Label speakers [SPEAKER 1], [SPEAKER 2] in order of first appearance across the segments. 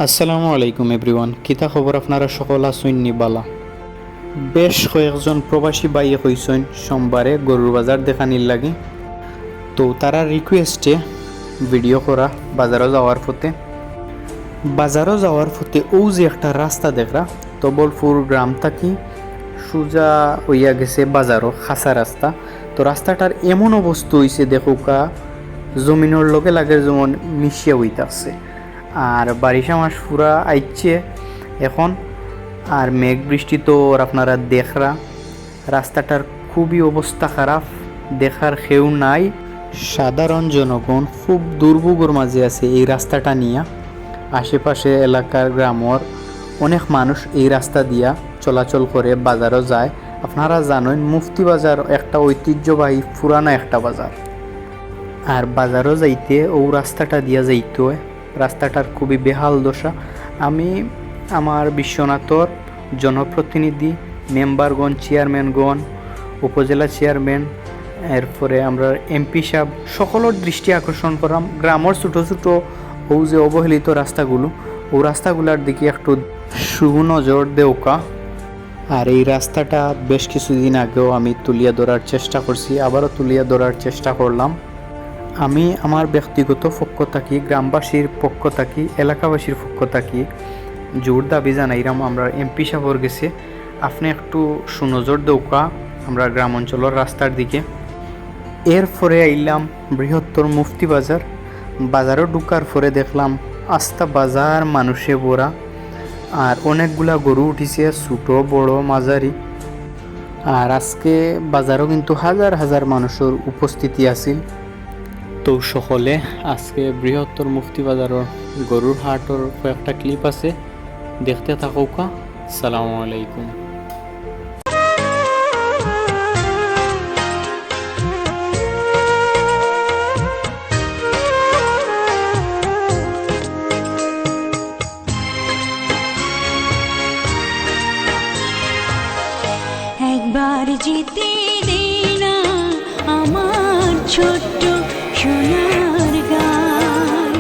[SPEAKER 1] আসসালামু আলাইকুম এভরিওয়ান, কিতা খবর? আপনারা সকল আছেন বালা? বেশ কয়েকজন প্রবাসী বাইয়ে কইছেন সোমবারে গরুর বাজার দেখানির লাগি, তো তারা রিকোয়েস্টে ভিডিও করা বাজারও যাওয়ার পথে ও যে একটা রাস্তা দেখরা তবলপুর গ্রাম থাকি সোজা হইয়া গেছে বাজারও খাসা রাস্তা। তো রাস্তাটার এমন অবস্থা হইছে দেখুকা জমিনের লগে লাগে যেমন মিশিয়া হইতাছে। আর বারিশা মাস পুরা আইচ্ছে এখন, আর মেঘ বৃষ্টি তো আপনারা দেখরা রাস্তাটার খুবই অবস্থা খারাপ, দেখার কেউ নাই। সাধারণ জনগণ খুব দুর্ভোগের মাঝে আছে এই রাস্তাটা নিয়ে। আশেপাশে এলাকার গ্রামের অনেক মানুষ এই রাস্তা দিয়া চলাচল করে বাজারও যায়। আপনারা জানেন মুফতি বাজার একটা ঐতিহ্যবাহী পুরানো একটা বাজার, আর বাজারও যাইতে ও রাস্তাটা দিয়া যাইতে হয়। রাস্তাটার খুবই বেহাল দশা। আমি আমার বিশ্বনাথর জনপ্রতিনিধি মেম্বারগণ, চেয়ারম্যানগণ, উপজেলা চেয়ারম্যান, এরপরে আমরা এমপি সাহেব সকলের দৃষ্টি আকর্ষণ করলাম গ্রামের ছোটো ছোটো ও যে অবহেলিত রাস্তাগুলো, ও রাস্তাগুলোর দিকে একটু সুনজর দেওকা। আর এই রাস্তাটা বেশ কিছুদিন আগেও আমি তুলিয়া ধরার চেষ্টা করছি, আবারও তুলিয়া ধরার চেষ্টা করলাম। আমি আমার ব্যক্তিগত পক্ষ থাকি, গ্রামবাসীর পক্ষ থাকি, এলাকাবাসীর পক্ষ থাকি জোর দাবি জানাইলাম আমরা এমপি সাহেবের গেছে আপনি একটু সুনজর দৌকা আমরা গ্রাম অঞ্চলের রাস্তার দিকে। এরপরে আইলাম বৃহত্তর মুফতি বাজার। বাজারও ঢুকার পরে দেখলাম আস্তা বাজার মানুষে ভরা, আর অনেকগুলা গরু উঠিছে, ছোটো বড় মাঝারি। আর আজকে বাজারও কিন্তু হাজার হাজার মানুষের উপস্থিতি আছিল। তো সকলে আজকে বৃহত্তর মুফতি বাজারের গরুর হাটর কয়েকটা ক্লিপ আছে, দেখতে থাকুকা। আসসালামু আলাইকুম।
[SPEAKER 2] একবার যেতে দে না আমার ছোট্ট সোনার গান,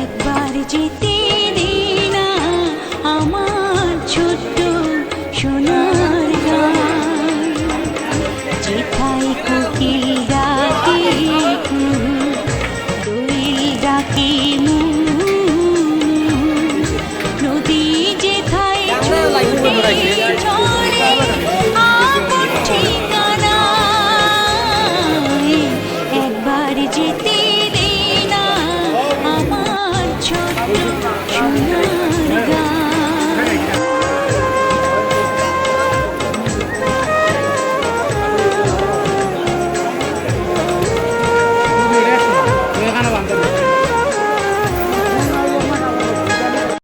[SPEAKER 2] একবার যেতে